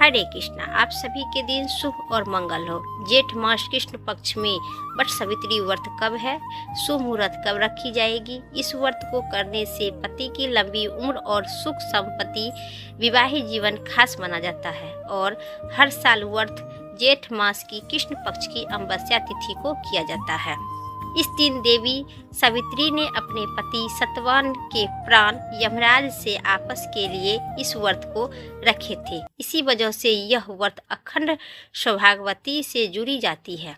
हरे कृष्णा। आप सभी के दिन शुभ और मंगल हो। जेठ मास कृष्ण पक्ष में वट सावित्री व्रत कब है, शुभ मुहूर्त कब रखी जाएगी। इस व्रत को करने से पति की लंबी उम्र और सुख संपत्ति, विवाहित जीवन खास माना जाता है और हर साल व्रत जेठ मास की कृष्ण पक्ष की अमावस्या तिथि को किया जाता है। इस दिन देवी सावित्री ने अपने पति सतवान के प्राण यमराज से आपस के लिए इस व्रत को रखे थे। इसी वजह से यह व्रत अखंड सौभाग्यवती से जुड़ी जाती है।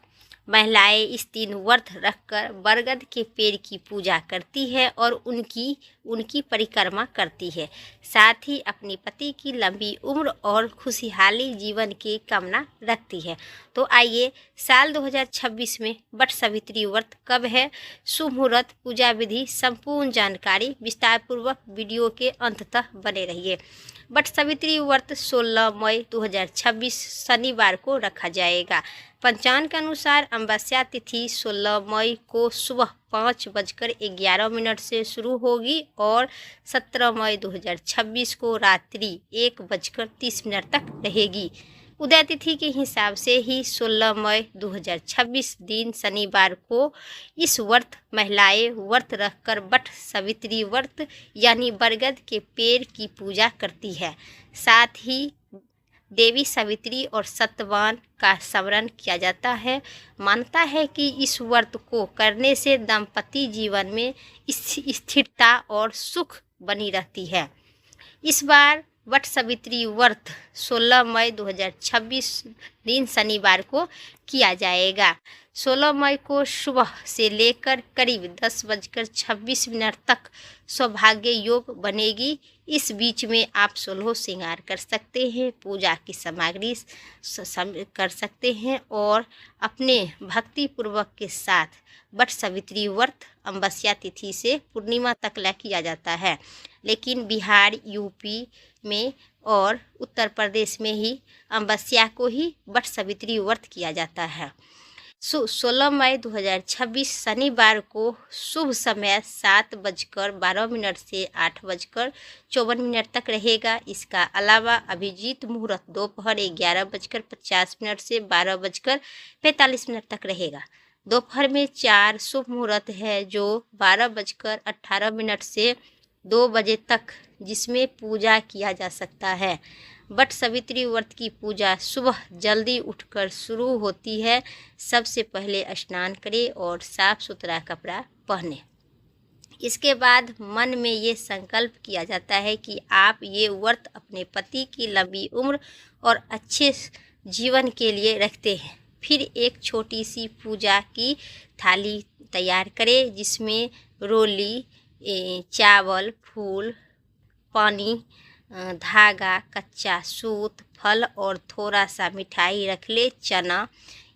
महिलाएं इस दिन व्रत रखकर बरगद के पेड़ की पूजा करती है और उनकी परिक्रमा करती है। साथ ही अपने पति की लंबी उम्र और खुशहाली जीवन की कामना रखती है। तो आइए साल 2026 में वट सावित्री व्रत कब है, शुभ मुहूर्त, पूजा विधि, संपूर्ण जानकारी विस्तार पूर्वक वीडियो के अंत तक बने रहिए। वट सावित्री व्रत 16 मई 2026 शनिवार को रखा जाएगा। पंचांग के अनुसार अमावस्या तिथि 16 मई को सुबह 5:11 से शुरू होगी और 17 मई 2026 को रात्रि 1:30 तक रहेगी। उदय तिथि के हिसाब से ही 16 मई 2026 दिन शनिवार को इस व्रत महिलाएं व्रत रखकर वट सावित्री व्रत यानी बरगद के पेड़ की पूजा करती है। साथ ही देवी सावित्री और सतवान का स्मरण किया जाता है। मानता है कि इस व्रत को करने से दाम्पत्य जीवन में स्थिरता और सुख बनी रहती है। इस बार वट सावित्री व्रत 16 मई 2026 दिन शनिवार को किया जाएगा। 16 मई को सुबह से लेकर करीब 10:26 तक सौभाग्य योग बनेगी। इस बीच में आप 16 श्रृंगार कर सकते हैं, पूजा की सामग्री कर सकते हैं और अपने भक्ति पूर्वक के साथ वट सावित्री व्रत अमावस्या तिथि से पूर्णिमा तक किया जाता है। लेकिन बिहार, यूपी में और उत्तर प्रदेश में ही अमावस्या को ही वट सावित्री व्रत किया जाता है। 16 मई 2026 शनिवार को शुभ समय 7:12 से 8:54 तक रहेगा। इसका अलावा अभिजीत मुहूर्त दोपहर 11:50 से 12:45 तक रहेगा। दोपहर में 4 शुभ मुहूर्त है जो 12:18 से 2 बजे तक, जिसमें पूजा किया जा सकता है। वट सावित्री व्रत की पूजा सुबह जल्दी उठकर शुरू होती है। सबसे पहले स्नान करें और साफ सुथरा कपड़ा पहने। इसके बाद मन में ये संकल्प किया जाता है कि आप ये व्रत अपने पति की लंबी उम्र और अच्छे जीवन के लिए रखते हैं। फिर एक छोटी सी पूजा की थाली तैयार करें जिसमें रोली, चावल, फूल, पानी, धागा, कच्चा सूत, फल और थोड़ा सा मिठाई रख ले, चना।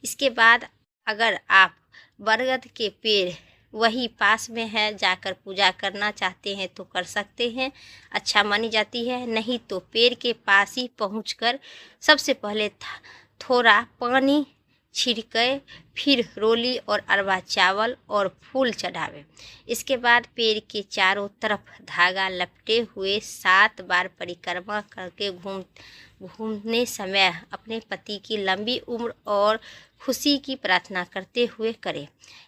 इसके बाद अगर आप बरगद के पेड़ वही पास में है जाकर पूजा करना चाहते हैं तो कर सकते हैं, अच्छा मानी जाती है। नहीं तो पेड़ के पास ही पहुंचकर सबसे पहले थोड़ा पानी छिड़के, फिर रोली और अरवा चावल और फूल चढ़ावे। इसके बाद पेड़ के चारों तरफ धागा लपटे हुए 7 बार परिक्रमा करके घूमने समय अपने पति की लंबी उम्र और खुशी की प्रार्थना करते हुए करें,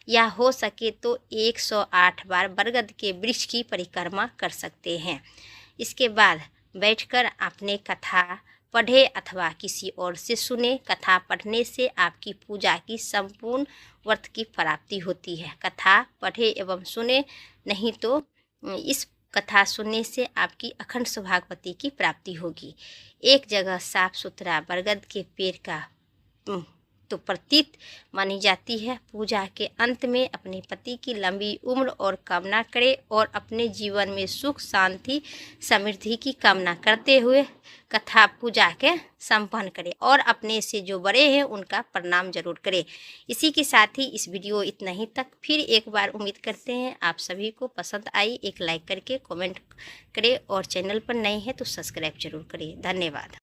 या हो सके तो 108 बार बरगद के वृक्ष की परिक्रमा कर सकते हैं। इसके बाद बैठकर अपने कथा पढ़े अथवा किसी और से सुने। कथा पढ़ने से आपकी पूजा की संपूर्ण व्रत की प्राप्ति होती है। कथा पढ़े एवं सुने, नहीं तो इस कथा सुनने से आपकी अखंड सौभाग्यवती की प्राप्ति होगी। एक जगह साफ सुथरा बरगद के पेड़ का तो प्रतीत मानी जाती है। पूजा के अंत में अपने पति की लंबी उम्र और कामना करें और अपने जीवन में सुख, शांति, समृद्धि की कामना करते हुए कथा पूजा के संपन्न करें और अपने से जो बड़े हैं उनका प्रणाम जरूर करें। इसी के साथ ही इस वीडियो इतना ही तक। फिर एक बार उम्मीद करते हैं आप सभी को पसंद आई। एक लाइक करके कमेंट करें और चैनल पर नए हैं तो सब्सक्राइब जरूर करें। धन्यवाद।